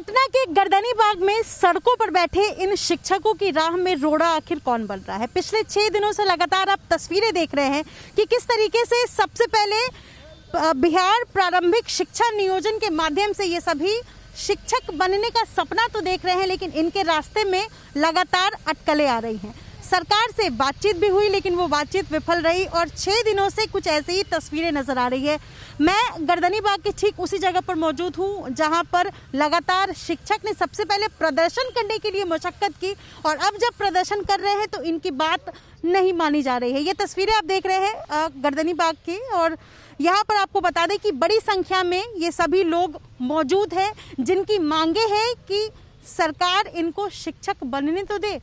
पटना के गर्दनी बाग में सड़कों पर बैठे इन शिक्षकों की राह में रोड़ा आखिर कौन बन रहा है। पिछले 6 दिनों से लगातार आप तस्वीरें देख रहे हैं कि किस तरीके से सबसे पहले बिहार प्रारंभिक शिक्षा नियोजन के माध्यम से ये सभी शिक्षक बनने का सपना तो देख रहे हैं, लेकिन इनके रास्ते में लगातार अटकलें आ रही हैं। सरकार से बातचीत भी हुई लेकिन वो बातचीत विफल रही और 6 दिनों से कुछ ऐसी ही तस्वीरें नजर आ रही है। मैं गर्दनी बाग के ठीक उसी जगह पर मौजूद हूँ जहाँ पर लगातार शिक्षक ने सबसे पहले प्रदर्शन करने के लिए मशक्कत की और अब जब प्रदर्शन कर रहे हैं तो इनकी बात नहीं मानी जा रही है। ये तस्वीरें आप देख रहे हैं गर्दनी बाग की और यहाँ पर आपको बता दें कि बड़ी संख्या में ये सभी लोग मौजूद हैं जिनकी मांगे हैं कि सरकार इनको शिक्षक बनने तो दे,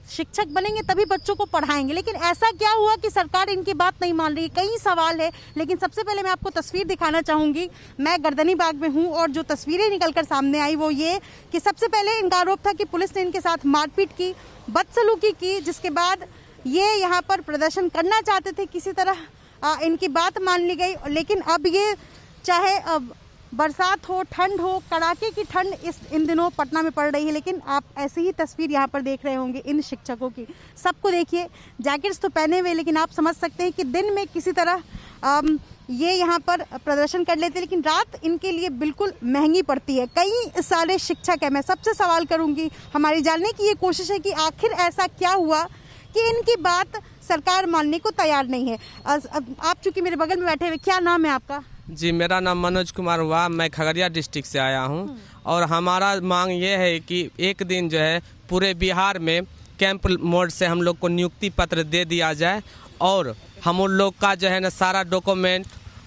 शिक्षक बनेंगे तभी बच्चों को पढ़ाएंगे। लेकिन ऐसा क्या हुआ कि सरकार इनकी बात नहीं मान रही? कई सवाल है, लेकिन सबसे पहले मैं आपको तस्वीर दिखाना चाहूंगी। मैं गर्दनी बाग में हूं और जो तस्वीरें निकलकर सामने आई वो ये कि सबसे पहले इनका आरोप था कि पुलिस ने इनके साथ मारपीट की, बदसलूकी की, जिसके बाद ये यहाँ पर प्रदर्शन करना चाहते थे, किसी तरह इनकी बात मान ली गई। लेकिन अब ये चाहे बरसात हो, ठंड हो, कड़ाके की ठंड इन दिनों पटना में पड़ रही है, लेकिन आप ऐसी ही तस्वीर यहाँ पर देख रहे होंगे इन शिक्षकों की। सबको देखिए, जैकेट्स तो पहने हुए, लेकिन आप समझ सकते हैं कि दिन में किसी तरह ये यहाँ पर प्रदर्शन कर लेते, लेकिन रात इनके लिए बिल्कुल महंगी पड़ती है। कई सारे शिक्षक हैं, मैं सबसे सवाल करूँगी, हमारी जानने की ये कोशिश है कि आखिर ऐसा क्या हुआ कि इनकी बात सरकार मानने को तैयार नहीं है। आप चूंकि मेरे बगल में बैठे हुए, क्या नाम है आपका? जी, मेरा नाम मनोज कुमार हुआ, मैं खगड़िया डिस्ट्रिक्ट से आया हूं और हमारा मांग ये है कि एक दिन जो है पूरे बिहार में कैंप मोड से हम लोग को नियुक्ति पत्र दे दिया जाए और हम उन लोग का जो है ना सारा डॉक्यूमेंट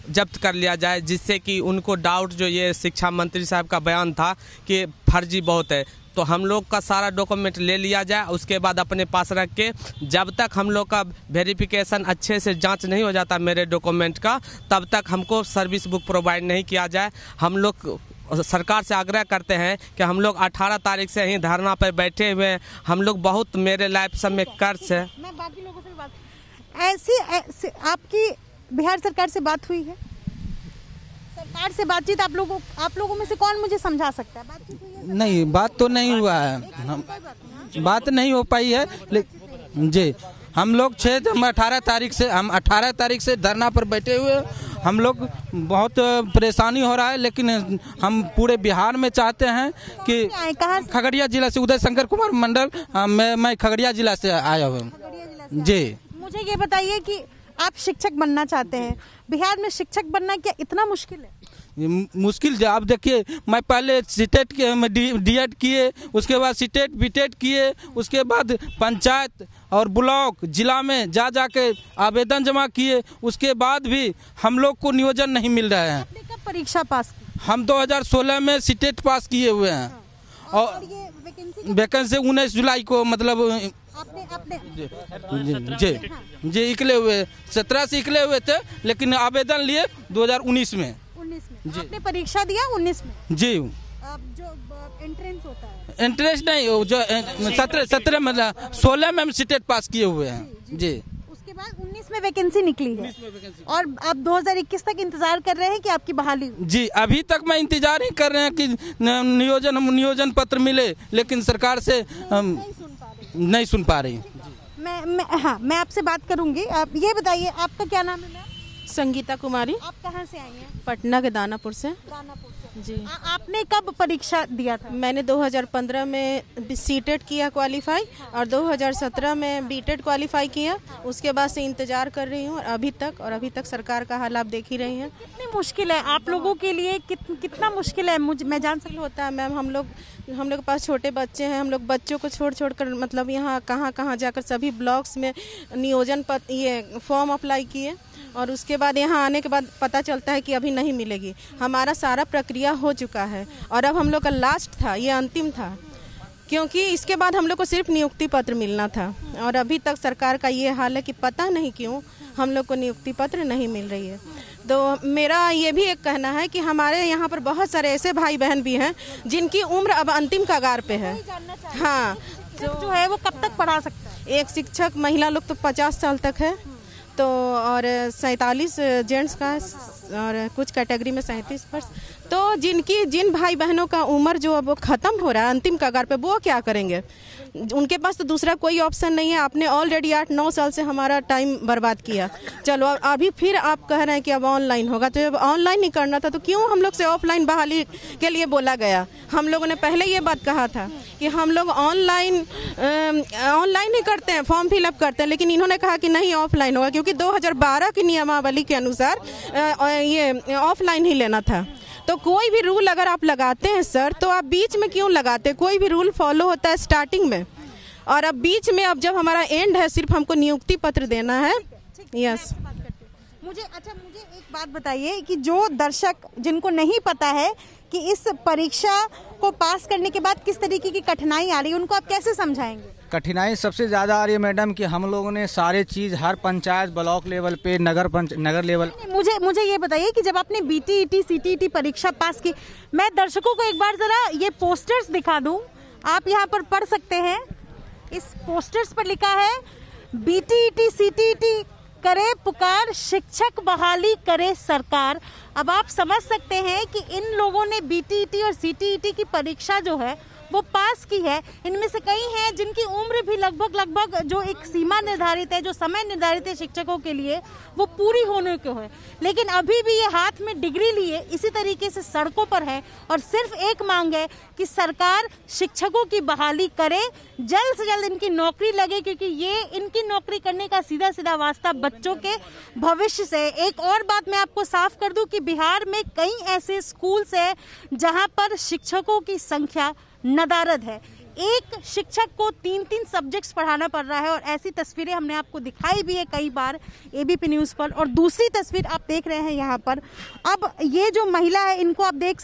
जब्त कर लिया जाए, जिससे कि उनको डाउट जो ये शिक्षा मंत्री साहब का बयान था कि फर्जी बहुत है, तो हम लोग का सारा डॉक्यूमेंट ले लिया जाए। उसके बाद अपने पास रख के जब तक हम लोग का वेरिफिकेशन अच्छे से जांच नहीं हो जाता मेरे डॉक्यूमेंट का, तब तक हमको सर्विस बुक प्रोवाइड नहीं किया जाए। हम लोग सरकार से आग्रह करते हैं कि हम लोग 18 तारीख से ही धरना पर बैठे हुए हैं। हम लोग बहुत, मेरे लाइफ सब में कर्ज है। मैं बाकी लोगों से बात ऐसी आपकी बिहार सरकार से बात हुई है? सरकार से बातचीत आप लोगों में से कौन मुझे समझा सकता है? बातचीत हुई है? नहीं, बात तो नहीं हुआ है, बात नहीं हो पाई है। जी, हम लोग 18 तारीख से धरना पर बैठे हुए। हम लोग बहुत परेशानी हो रहा है, लेकिन हम पूरे बिहार में चाहते हैं कि खगड़िया जिला से उदय शंकर कुमार मंडल, मैं खगड़िया जिला से आया हूँ। जी, मुझे ये बताइए कि आप शिक्षक बनना चाहते हैं, बिहार में शिक्षक बनना क्या इतना मुश्किल है? मुश्किल, आप देखिए, मैं पहले सीटेट डीएड किए, उसके बाद सीटेट बीटेट किए, उसके बाद पंचायत और ब्लॉक जिला में जा के आवेदन जमा किए, उसके बाद भी हम लोग को नियोजन नहीं मिल रहा है। आपने कब परीक्षा पास की? हम 2016 में सीटेट पास किए हुए हैं। और ये वैकेंसी 19 जुलाई को, मतलब आपने जी निकले हुए 17 से निकले हुए थे, लेकिन आवेदन लिए 2019 में। जी, आपने परीक्षा दिया 19 में? जी, जो एंट्रेंस होता है, एंट्रेंस नहीं, जो 17 मतलब 16 में हम सीटेट पास किए हुए हैं। जी, उसके बाद 19 में वैकेंसी निकली है और आप 2021 तक इंतजार कर रहे हैं कि आपकी बहाली? जी, अभी तक मैं इंतजार ही कर रहे हैं कि नियोजन पत्र मिले, लेकिन सरकार से नहीं सुन पा रही। मैं आपसे बात करूंगी। आप ये बताइए, आपका क्या नाम है? संगीता कुमारी। आप कहाँ से आई हैं? पटना के दानापुर से। जी। आपने कब परीक्षा दिया था? मैंने 2015 में सीटेट किया क्वालिफाई और 2017 में बीटेट क्वालिफाई किया। उसके बाद से इंतजार कर रही हूँ अभी तक सरकार का हाल आप देख ही रही हैं। कितनी मुश्किल है आप लोगों के लिए? कितना मुश्किल है मैं जान सकती होता है मैम? हम लोग के पास छोटे बच्चे हैं, हम लोग बच्चों को छोड़ कर मतलब यहाँ कहाँ जाकर सभी ब्लॉक्स में नियोजन ये फॉर्म अप्लाई किए और उसके बाद यहाँ आने के बाद पता चलता है कि अभी नहीं मिलेगी। हमारा सारा प्रक्रिया हो चुका है और अब हम लोग का लास्ट था, ये अंतिम था, क्योंकि इसके बाद हम लोग को सिर्फ नियुक्ति पत्र मिलना था और अभी तक सरकार का ये हाल है कि पता नहीं क्यों हम लोग को नियुक्ति पत्र नहीं मिल रही है। तो मेरा ये भी एक कहना है कि हमारे यहाँ पर बहुत सारे ऐसे भाई बहन भी हैं जिनकी उम्र अब अंतिम कगार पे है। हाँ, जो है वो कब तक पढ़ा सकता है? एक शिक्षक महिला लोग तो 50 साल तक है तो और 47 जेंट्स का और कुछ कैटेगरी में 37%। तो जिन भाई बहनों का उम्र जो अब ख़त्म हो रहा है अंतिम कगार पे, वो क्या करेंगे? उनके पास तो दूसरा कोई ऑप्शन नहीं है। आपने ऑलरेडी 8-9 साल से हमारा टाइम बर्बाद किया। चलो अभी फिर आप कह रहे हैं कि अब ऑनलाइन होगा, तो जब ऑनलाइन ही करना था तो क्यों हम लोग से ऑफलाइन बहाली के लिए बोला गया? हम लोगों ने पहले ये बात कहा था कि हम लोग ऑनलाइन ही करते हैं, फॉर्म फिलअप करते हैं, लेकिन इन्होंने कहा कि नहीं ऑफलाइन होगा, क्योंकि 2012 की नियमावली के अनुसार ये ऑफलाइन ही लेना था। तो कोई भी रूल अगर आप लगाते हैं सर, तो आप बीच में क्यों लगाते? कोई भी रूल फॉलो होता है स्टार्टिंग में, और अब बीच में, अब जब हमारा एंड है, सिर्फ हमको नियुक्ति पत्र देना है। यस। मुझे एक बात बताइए कि जो दर्शक जिनको नहीं पता है कि इस परीक्षा को पास करने के बाद किस तरीके की कठिनाई आ रही है, उनको आप कैसे समझाएंगे? कठिनाई सबसे ज़्यादा आ रही है मैडम कि हम लोगों ने सारे चीज़ हर पंचायत, ब्लॉक लेवल पे, नगर लेवल। मुझे ये बताइए कि जब आपने BTET CTET परीक्षा पास की, मैं दर्शकों को एक बार जरा ये पोस्टर्स दिखा दूं, आप यहाँ पर पढ़ सकते हैं। इस पोस्टर्स पर लिखा है BTET CTET करे पुकार, शिक्षक बहाली करे सरकार। अब आप समझ सकते हैं कि इन लोगों ने BTET और CTET की परीक्षा जो है वो पास की है। इनमें से कई हैं जिनकी उम्र भी लगभग जो एक सीमा निर्धारित है, जो समय निर्धारित है शिक्षकों के लिए, वो पूरी होने को है, लेकिन अभी भी ये हाथ में डिग्री लिए इसी तरीके से सड़कों पर है। और सिर्फ एक मांग है कि सरकार शिक्षकों की बहाली करे, जल्द से जल्द इनकी नौकरी लगे, क्योंकि ये इनकी नौकरी करने का सीधा सीधा वास्ता बच्चों के भविष्य से। एक और बात मैं आपको साफ कर दूं कि बिहार में कई ऐसे स्कूल्स हैं जहां पर शिक्षकों की संख्या नदारद है। एक शिक्षक को 3-3 सब्जेक्ट्स पढ़ाना पड़ रहा है, और ऐसी तस्वीरें हमने आपको दिखाई भी है कई बार ABP न्यूज़ पर। और दूसरी तस्वीर आप देख रहे हैं यहाँ पर, अब ये जो महिला है इनको आप देख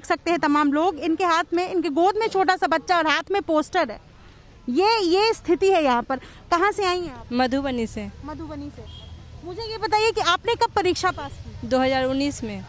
सकते हैं तमाम लोग, इनके हाथ में, इनके गोद में छोटा सा बच्चा और हाथ में पोस्टर है। ये स्थिति है यहाँ पर। कहाँ से आई हैं आप? मधुबनी से। मधुबनी से। मुझे ये बताइए कि आपने कब परीक्षा पास की? 2019 में।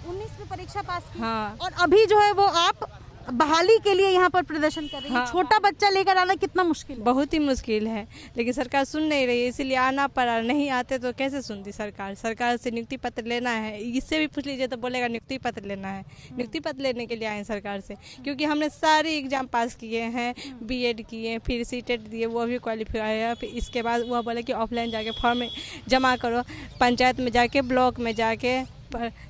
19 में परीक्षा पास की। हाँ। और अभी जो है वो आप बहाली के लिए यहाँ पर प्रदर्शन कर रही है। हाँ। छोटा बच्चा लेकर आना कितना मुश्किल है? बहुत ही मुश्किल है, लेकिन सरकार सुन नहीं रही है, इसीलिए आना पड़ा। नहीं आते तो कैसे सुनती सरकार? सरकार से नियुक्ति पत्र लेना है, इससे भी पूछ लीजिए तो बोलेगा नियुक्ति पत्र लेना है। नियुक्ति पत्र लेने के लिए आए सरकार से, क्योंकि हमने सारे एग्जाम पास किए हैं, BEd किए, फिर CTET दिए, वो भी क्वालिफाई है। फिर इसके बाद वह बोले कि ऑफलाइन जाके फॉर्म जमा करो, पंचायत में जाके, ब्लॉक में जाके,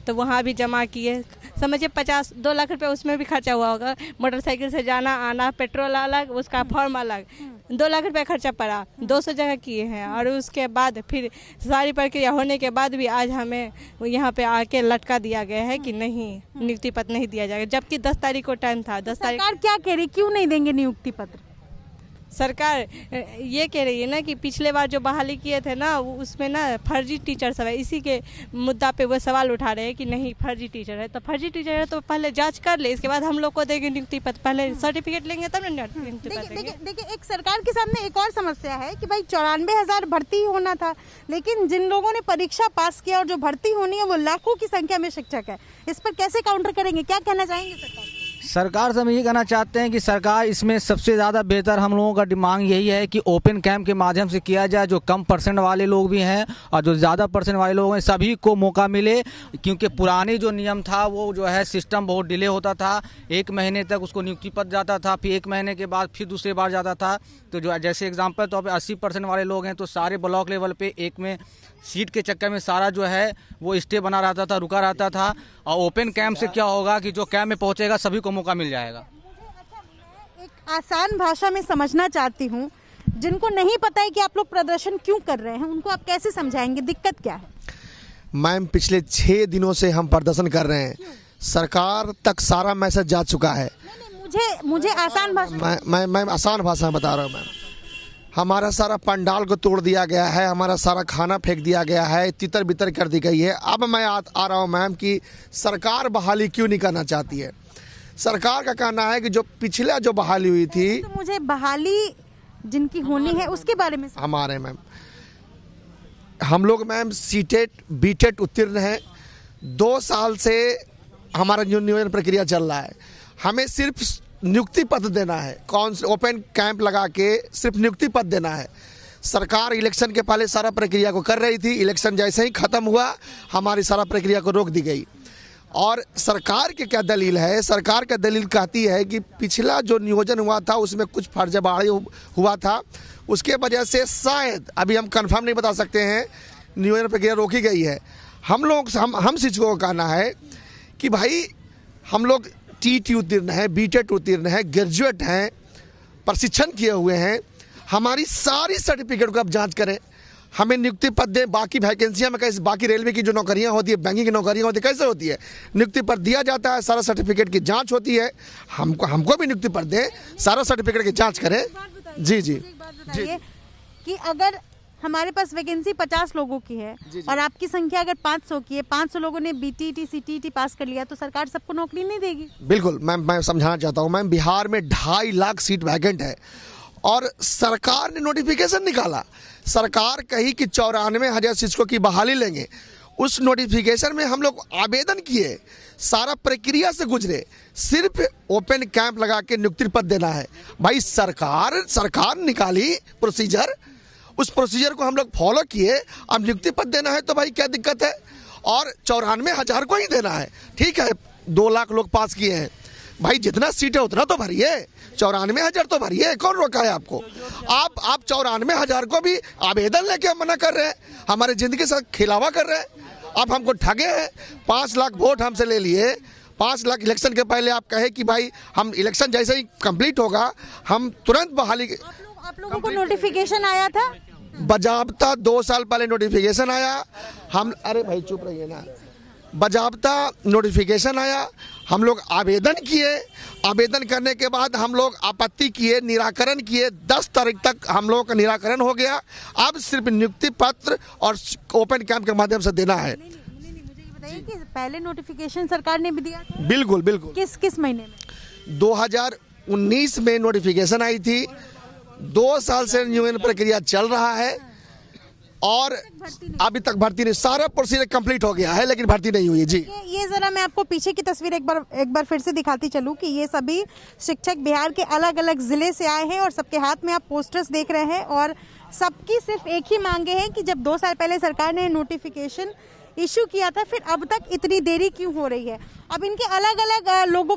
तो वहाँ भी जमा किए। समझिए 2 लाख रुपए उसमें भी खर्चा हुआ होगा। मोटरसाइकिल से जाना आना, पेट्रोल अलग, उसका फॉर्म अलग, 2 लाख रुपए खर्चा पड़ा। 200 जगह किए हैं, और उसके बाद फिर सारी प्रक्रिया होने के बाद भी आज हमें यहाँ पे आके लटका दिया गया है कि नहीं, नियुक्ति पत्र नहीं दिया जाएगा, जबकि 10 तारीख को टाइम था। 10 तारीख सरकार क्या कह रही, क्यों नहीं देंगे नियुक्ति पत्र? सरकार ये कह रही है ना कि पिछले बार जो बहाली किए थे ना, उसमें ना फर्जी टीचर सब है। इसी के मुद्दा पे वो सवाल उठा रहे हैं कि नहीं फर्जी टीचर है। तो फर्जी टीचर है तो पहले जांच कर ले, इसके बाद हम लोग को देंगे नियुक्ति पत्र। पहले सर्टिफिकेट लेंगे तब ना नियुक्ति पत्र देंगे। देखिए एक सरकार के सामने एक और समस्या है कि भाई 94,000 भर्ती होना था, लेकिन जिन लोगों ने परीक्षा पास किया और जो भर्ती होनी है वो लाखों की संख्या में शिक्षक है। इस पर कैसे काउंटर करेंगे? क्या कहना चाहेंगे सरकार से हम ये कहना चाहते हैं कि सरकार इसमें सबसे ज़्यादा बेहतर हम लोगों का मांग यही है कि ओपन कैंप के माध्यम से किया जाए। जो कम % वाले लोग भी हैं और जो ज़्यादा % वाले लोग हैं, सभी को मौका मिले, क्योंकि पुरानी जो नियम था वो जो है सिस्टम बहुत डिले होता था। 1 महीने तक उसको नियुक्ति पत्र जाता था, फिर 1 महीने के बाद फिर दूसरी बार जाता था। तो जो जैसे एग्जाम्पल तो 80% वाले लोग हैं, तो सारे ब्लॉक लेवल पे एक में सीट के चक्कर में सारा जो है वो स्टे बना रहता था, रुका रहता था। और ओपन कैंप से क्या होगा कि जो कैंप में पहुंचेगा सभी को मौका मिल जाएगा। एक आसान भाषा में समझना चाहती हूँ, जिनको नहीं पता है कि आप लोग प्रदर्शन क्यों कर रहे हैं, उनको आप कैसे समझाएंगे, दिक्कत क्या है? मैम पिछले 6 दिनों से हम प्रदर्शन कर रहे हैं, सरकार तक सारा मैसेज जा चुका है। मुझे आसान भाषा मैं आसान भाषा में बता रहा हूँ मैम। हमारा सारा पंडाल को तोड़ दिया गया है, हमारा सारा खाना फेंक दिया गया है, तितर बितर कर दी गई है। अब मैं आ रहा हूँ मैम कि सरकार बहाली क्यों नहीं करना चाहती है। सरकार का कहना है कि जो पिछला जो बहाली हुई थी, तो मुझे बहाली जिनकी होनी है उसके बारे में हमारे मैम, हम लोग मैम CTET BTET उत्तीर्ण हैं। 2 साल से हमारा नियोजन प्रक्रिया चल रहा है। हमें सिर्फ नियुक्ति पत्र देना है, कौन से ओपन कैंप लगा के सिर्फ नियुक्ति पत्र देना है। सरकार इलेक्शन के पहले सारा प्रक्रिया को कर रही थी, इलेक्शन जैसे ही ख़त्म हुआ हमारी सारा प्रक्रिया को रोक दी गई। और सरकार की क्या दलील है? सरकार का दलील कहती है कि पिछला जो नियोजन हुआ था उसमें कुछ फर्जीवाड़ा हुआ था, उसके वजह से शायद, अभी हम कंफर्म नहीं बता सकते हैं, नियोजन प्रक्रिया रोकी गई है। हम शिक्षकों को कहना है कि भाई हम लोग टीटी उत्तीर्ण हैं, बीटेट उत्तीर्ण हैं, ग्रेजुएट हैं, प्रशिक्षण किए हुए हैं, हमारी सारी सर्टिफिकेट को आप जांच करें, हमें नियुक्ति पद दें। बाकी वैकेंसियां में कैसे, बाकी रेलवे की जो नौकरियां होती है, बैंकिंग की नौकरियां होती है, कैसे होती है? नियुक्ति पद दिया जाता है, सारा सर्टिफिकेट की जांच होती है, हमको भी नियुक्ति पद दें, सारा सर्टिफिकेट की जांच करें। जी जी बताइए कि अगर हमारे पास वैकेंसी 50 लोगों की है और आपकी संख्या अगर 500 की है, 500 लोगों ने बीटीटी सीटीटी पास कर लिया, तो सरकार सबको नौकरी नहीं देगी? बिल्कुल मैम, मैं समझाना चाहता हूँ मैम, बिहार में 2.5 लाख सीट वैकेंट है और सरकार ने नोटिफिकेशन निकाला। सरकार कही कि 94,000 शिक्षकों की बहाली लेंगे। उस नोटिफिकेशन में हम लोग आवेदन किए, सारा प्रक्रिया से गुजरे, सिर्फ ओपन कैंप लगा के नियुक्ति पत्र देना है। भाई सरकार निकाली प्रोसीजर, उस प्रोसीजर को हम लोग फॉलो किए, अब नियुक्ति पत्र देना है तो भाई क्या दिक्कत है? और 94,000 को ही देना है, ठीक है। 2 लाख लोग पास किए हैं, भाई जितना सीट है उतना तो भरिए, 94,000 तो भरिए, कौन रोका है आपको? आप 94,000 को भी आवेदन लेके हम मना कर रहे हैं, हमारे जिंदगी के साथ खिलावा कर रहे हैं। आप हमको ठगे हैं, 5 लाख वोट हमसे ले लिए, 5 लाख इलेक्शन के पहले आप कहे कि भाई हम इलेक्शन जैसे ही कंप्लीट होगा हम तुरंत बहाली। आप लोगों को नोटिफिकेशन आया था? बजाबता 2 साल पहले नोटिफिकेशन आया, हम, अरे भाई चुप रहिए ना, बजाबता नोटिफिकेशन आया, हम लोग आवेदन किए, आवेदन करने के बाद हम लोग आपत्ति किए, निराकरण किए, 10 तारीख तक हम लोगों का निराकरण हो गया। अब सिर्फ नियुक्ति पत्र और ओपन कैंप के माध्यम से देना है। मुझे ये बताइए कि पहले नोटिफिकेशन सरकार ने भी दिया था? बिल्कुल बिल्कुल। किस महीने में? 2019 में नोटिफिकेशन आई थी, 2 साल से नियोजन प्रक्रिया चल रहा है और अभी तक भर्ती नहीं, सारा प्रोसीजर कंप्लीट हो गया है लेकिन भर्ती नहीं हुई है। जी, ये जरा मैं आपको पीछे की तस्वीर एक बार फिर से दिखाती चलूं कि ये सभी शिक्षक बिहार के अलग अलग जिले से आए हैं और सबके हाथ में आप पोस्टर्स देख रहे हैं और सबकी सिर्फ एक ही मांगे हैं कि जब 2 साल पहले सरकार ने नोटिफिकेशन इशू किया था, फिर अब तक इतनी देरी क्यों हो रही है? अब इनके अलग अलग लोगों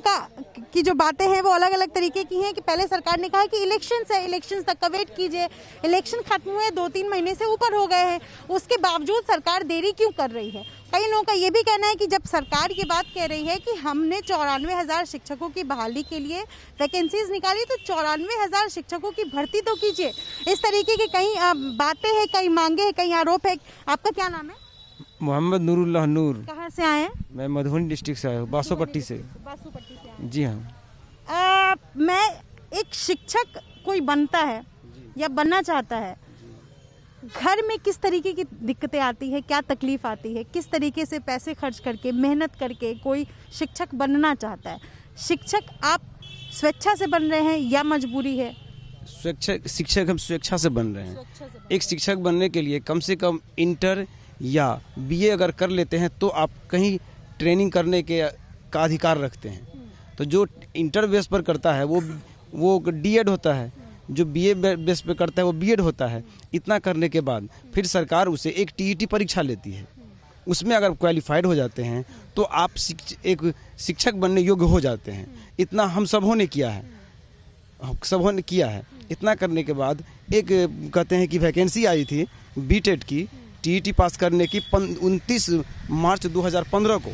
की जो बातें हैं वो अलग अलग तरीके की हैं कि पहले सरकार ने कहा कि इलेक्शंस है, इलेक्शंस तक का वेट कीजिए, इलेक्शन खत्म हुए 2-3 महीने से ऊपर हो गए हैं, उसके बावजूद सरकार देरी क्यों कर रही है? कई लोगों का ये भी कहना है कि जब सरकार ये बात कह रही है कि हमने 94,000 शिक्षकों की बहाली के लिए वैकेंसीज निकाली, तो 94,000 शिक्षकों की भर्ती तो कीजिए। इस तरीके की कई बातें हैं, कई मांगे हैं, कई आरोप है। आपका क्या नाम है? मोहम्मद नूरुल्लाह नूर। कहाँ से आए हैं? मैं मधुबनी डिस्ट्रिक्ट से आया हूँ, बासोपट्टी से। बासोपट्टी से आए। जी हाँ। मैं एक शिक्षक कोई बनता है या बनना चाहता है, घर में किस तरीके की दिक्कतें आती है, क्या तकलीफ आती है, किस तरीके से पैसे खर्च करके मेहनत करके कोई शिक्षक बनना चाहता है? शिक्षक आप स्वेच्छा से बन रहे हैं या मजबूरी है? शिक्षक हम स्वेच्छा से बन रहे हैं। एक शिक्षक बनने के लिए कम से कम इंटर या बीए अगर कर लेते हैं तो आप कहीं ट्रेनिंग करने का अधिकार रखते हैं। तो जो इंटर बेस पर करता है वो डीएड होता है, जो बीए बेस पर करता है वो बीएड होता है। इतना करने के बाद फिर सरकार उसे एक टीईटी परीक्षा लेती है, उसमें अगर क्वालिफाइड हो जाते हैं तो आप एक शिक्षक बनने योग्य हो जाते हैं। इतना हम सबों ने किया है। इतना करने के बाद एक कहते हैं कि वैकेंसी आई थी बीटेट की, टीईटी पास करने की 29 मार्च 2015 को,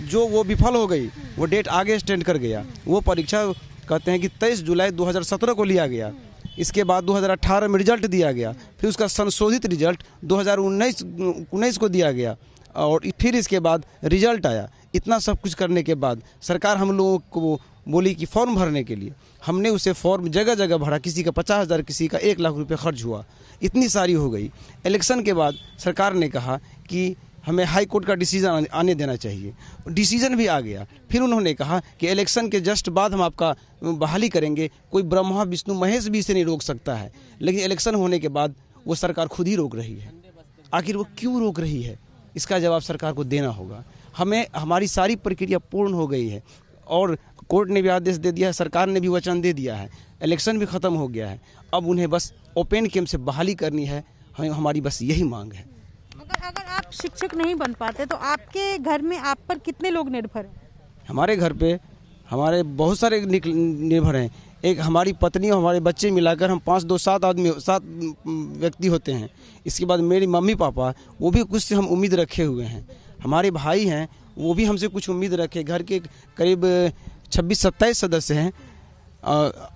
जो वो विफल हो गई, वो डेट आगे एक्सटेंड कर गया। वो परीक्षा कहते हैं कि 23 जुलाई 2017 को लिया गया। इसके बाद 2018 में रिजल्ट दिया गया, फिर उसका संशोधित रिजल्ट 2019 को दिया गया और फिर इसके बाद रिजल्ट आया। इतना सब कुछ करने के बाद सरकार हम लोगों को बोली कि फॉर्म भरने के लिए, हमने उसे फॉर्म जगह जगह भरा, किसी का 50,000, किसी का 1 लाख रुपए खर्च हुआ, इतनी सारी हो गई। इलेक्शन के बाद सरकार ने कहा कि हमें हाई कोर्ट का डिसीजन आने देना चाहिए, डिसीजन भी आ गया। फिर उन्होंने कहा कि इलेक्शन के जस्ट बाद हम आपका बहाली करेंगे, कोई ब्रह्मा विष्णु महेश भी इसे नहीं रोक सकता है। लेकिन इलेक्शन होने के बाद वो सरकार खुद ही रोक रही है। आखिर वो क्यों रोक रही है, इसका जवाब सरकार को देना होगा। हमारी सारी प्रक्रिया पूर्ण हो गई है और कोर्ट ने भी आदेश दे दिया है, सरकार ने भी वचन दे दिया है, इलेक्शन भी ख़त्म हो गया है। अब उन्हें बस ओपन कैंप से बहाली करनी है, हमारी बस यही मांग है। अगर आप शिक्षक नहीं बन पाते तो आपके घर में आप पर कितने लोग निर्भर हैं? हमारे घर पे हमारे बहुत सारे निर्भर हैं। एक हमारी पत्नी और हमारे बच्चे मिलाकर हम 7 व्यक्ति होते हैं। इसके बाद मेरी मम्मी पापा, वो भी कुछ से हम उम्मीद रखे हुए हैं। हमारे भाई हैं, वो भी हमसे कुछ उम्मीद रखे। घर के करीब 26-27 सदस्य हैं।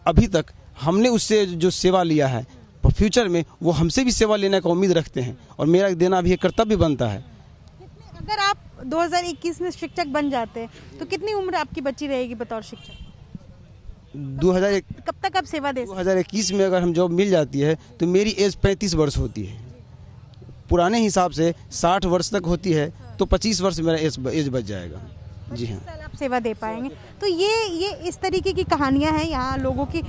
अभी तक हमने उससे जो सेवा लिया है, फ्यूचर में वो हमसे भी सेवा लेने का उम्मीद रखते हैं और मेरा देना भी एक कर्तव्य बनता है। अगर आप 2021 में शिक्षक बन जाते हैं तो कितनी उम्र आपकी बची रहेगी बतौर शिक्षक? 2001 कब तक आप सेवा दे सकते? 2021 में अगर हम जॉब मिल जाती है तो मेरी एज 35 वर्ष होती है। पुराने हिसाब से 60 वर्ष तक होती है तो 25 वर्ष मेरा एज बच जाएगा। जी हाँ, आप सेवा दे पाएंगे। तो ये इस तरीके की कहानियां हैं यहाँ लोगों की।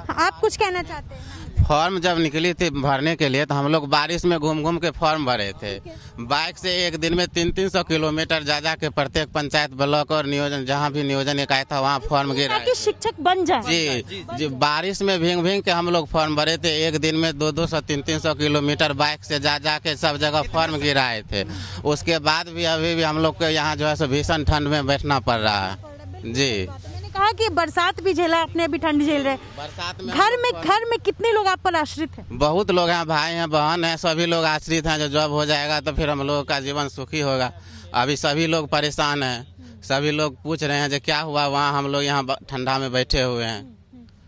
आप कुछ कहना चाहते हैं? फॉर्म जब निकली थी भरने के लिए तो हम लोग बारिश में घूम घूम के फॉर्म भरे थे। बाइक से एक दिन में 300-300 किलोमीटर जा के प्रत्येक पंचायत ब्लॉक और नियोजन, जहाँ भी नियोजन इकाई था वहाँ फॉर्म गिरा ताकि शिक्षक बन जाए। जी, बारिश में भींग भींग के हम लोग फॉर्म भरे थे। एक दिन में 200-300 किलोमीटर बाइक से जा के सब जगह फॉर्म गिराए थे। उसके बाद भी अभी भी हम लोग को यहाँ जो है भीषण ठंड में बैठना पड़ रहा है। जी, कहा कि बरसात भी झेला आपने, अभी ठंड झेल रहे। बरसात में घर में कितने लोग आप पर आश्रित हैं? बहुत लोग हैं, भाई हैं, बहन हैं, सभी लोग आश्रित हैं। जो जॉब हो जाएगा तो फिर हम लोगों का जीवन सुखी होगा। अभी सभी लोग परेशान हैं, सभी लोग पूछ रहे हैं जो क्या हुआ वहाँ, हम लोग यहाँ ठंडा में बैठे हुए हैं।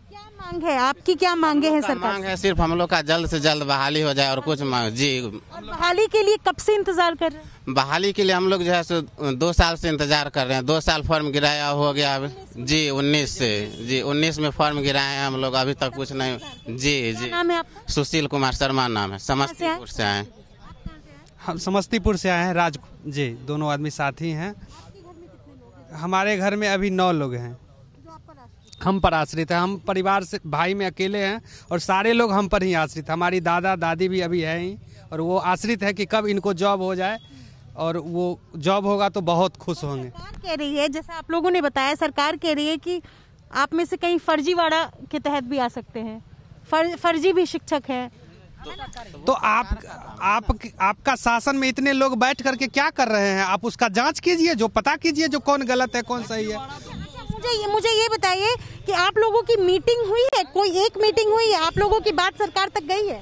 क्या मांग है आपकी? क्या मांगे हैं सरकार? मांग है सिर्फ हम लोग का जल्द से जल्द बहाली हो जाए और कुछ मांग। जी, बहाली के लिए कब से इंतजार कर रहे हैं? बहाली के लिए हम लोग जो है 2 साल से इंतजार कर रहे हैं। 2 साल फॉर्म गिराया हो गया अभी। जी 19 से, जी 19 में फॉर्म गिराए हैं हम लोग, अभी तक कुछ नहीं। जी, नाम है आपका? सुशील कुमार शर्मा नाम है, समस्तीपुर से आए। हम समस्तीपुर से आए हैं। राज जी, दोनों आदमी साथी हैं। हमारे घर में अभी 9 लोग हैं। हम पर आश्रित है। हम परिवार से भाई में अकेले हैं और सारे लोग हम पर ही आश्रित। हमारी दादा दादी भी अभी है ही और वो आश्रित है कि कब इनको जॉब हो जाए, और वो जॉब होगा तो बहुत खुश होंगे। सरकार कह रही है, जैसा आप लोगों ने बताया, सरकार कह रही है कि आप में से कहीं फर्जीवाड़ा के तहत भी आ सकते हैं, फर्जी भी शिक्षक है। तो आपका शासन में इतने लोग बैठ करके क्या कर रहे हैं? आप उसका जांच कीजिए, जो पता कीजिए जो कौन गलत है कौन सही है। मुझे ये बताइए कि आप लोगों की मीटिंग हुई है? कोई एक मीटिंग हुई है? आप लोगों की बात सरकार तक गई है?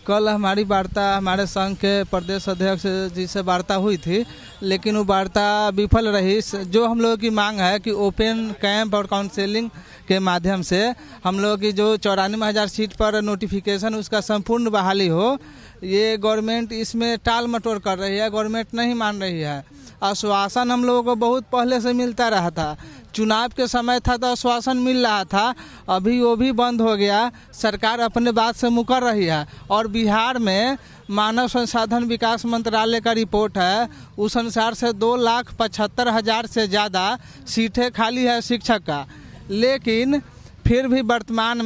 कल हमारी वार्ता हमारे संघ के प्रदेश अध्यक्ष जी से वार्ता हुई थी, लेकिन वो वार्ता विफल रही। जो हम लोगों की मांग है कि ओपन कैंप और काउंसलिंग के माध्यम से हम लोगों की जो 94,000 सीट पर नोटिफिकेशन, उसका संपूर्ण बहाली हो। ये गवर्नमेंट इसमें टाल मटोल कर रही है, गवर्नमेंट नहीं मान रही है। आश्वासन हम लोगों को बहुत पहले से मिलता रहा था। चुनाव के समय था तो आश्वासन मिल रहा था, अभी वो भी बंद हो गया। सरकार अपने बात से मुकर रही है। और बिहार में मानव संसाधन विकास मंत्रालय का रिपोर्ट है, उस अनुसार से 2,75,000 से ज़्यादा सीटें खाली है शिक्षक का। लेकिन फिर भी वर्तमान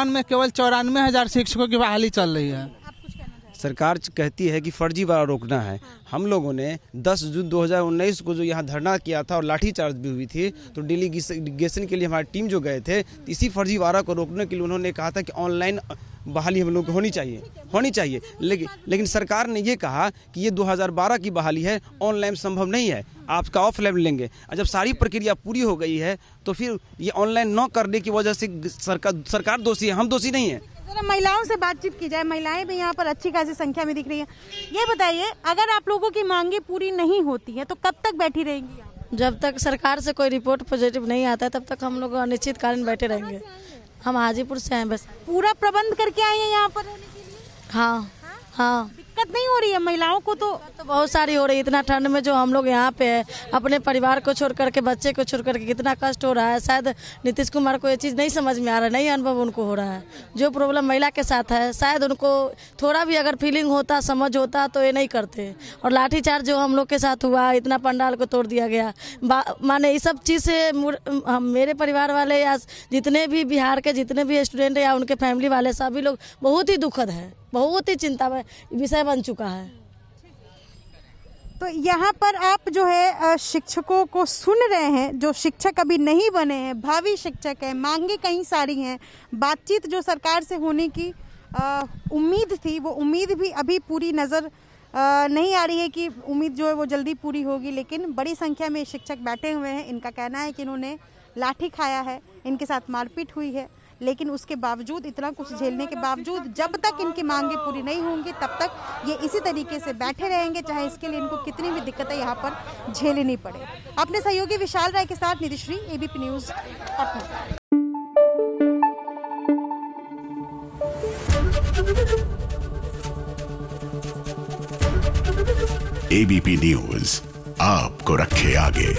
में केवल 94,000 शिक्षकों की बहाली चल रही है। सरकार कहती है कि फर्जीवाड़ा रोकना है। हम लोगों ने 10 जून 2019 को जो यहाँ धरना किया था और लाठीचार्ज भी हुई थी, तो डेलीगेशन के लिए हमारी टीम जो गए थे, इसी फर्जीवाड़ा को रोकने के लिए उन्होंने कहा था कि ऑनलाइन बहाली हम लोग को होनी चाहिए। लेकिन सरकार ने ये कहा कि ये 2012 की बहाली है, ऑनलाइन संभव नहीं है, आपका ऑफलाइन लेंगे। और जब सारी प्रक्रिया पूरी हो गई है तो फिर ये ऑनलाइन न करने की वजह से सरकार दोषी है, हम दोषी नहीं है। महिलाओं से बातचीत की जाए, महिलाएं भी यहाँ पर अच्छी खासी संख्या में दिख रही हैं। ये बताइए, अगर आप लोगों की मांगे पूरी नहीं होती है तो कब तक बैठी रहेंगी आप? जब तक सरकार से कोई रिपोर्ट पॉजिटिव नहीं आता है तब तक हम लोग अनिश्चितकालीन बैठे रहेंगे। हम हाजीपुर से हैं। बस पूरा प्रबंध करके आए हैं यहाँ पर रहने के लिए? हाँ। दिक्कत नहीं हो रही है महिलाओं को? तो बहुत सारी हो रही है। इतना ठंड में जो हम लोग यहाँ पे है, अपने परिवार को छोड़ करके, बच्चे को छोड़ करके, कितना कष्ट हो रहा है। शायद नीतीश कुमार को ये चीज़ नहीं समझ में आ रहा है, नहीं अनुभव उनको हो रहा है। जो प्रॉब्लम महिला के साथ है, शायद उनको थोड़ा भी अगर फीलिंग होता, समझ होता तो ये नहीं करते। और लाठीचार्ज जो हम लोग के साथ हुआ, इतना पंडाल को तोड़ दिया गया, माने इस सब चीज़ से मेरे परिवार वाले या जितने भी बिहार के जितने भी स्टूडेंट या उनके फैमिली वाले सभी लोग बहुत ही दुखद है, बहुत ही चिंता में विषय बन चुका है। तो यहाँ पर आप जो है शिक्षकों को सुन रहे हैं, जो शिक्षक अभी नहीं बने हैं, भावी शिक्षक हैं, मांगे कई सारी हैं, बातचीत जो सरकार से होने की उम्मीद थी वो उम्मीद भी अभी पूरी नज़र नहीं आ रही है कि उम्मीद जो है वो जल्दी पूरी होगी। लेकिन बड़ी संख्या में शिक्षक बैठे हुए हैं। इनका कहना है कि इन्होंने लाठी खाया है, इनके साथ मारपीट हुई है, लेकिन उसके बावजूद, इतना कुछ झेलने के बावजूद, जब तक इनकी मांगे पूरी नहीं होंगी तब तक ये इसी तरीके से बैठे रहेंगे, चाहे इसके लिए इनको कितनी भी दिक्कतें यहाँ पर झेलनी पड़े। अपने सहयोगी विशाल राय के साथ Nidhishree, ABP news, Patna. ABP news आपको रखे आगे।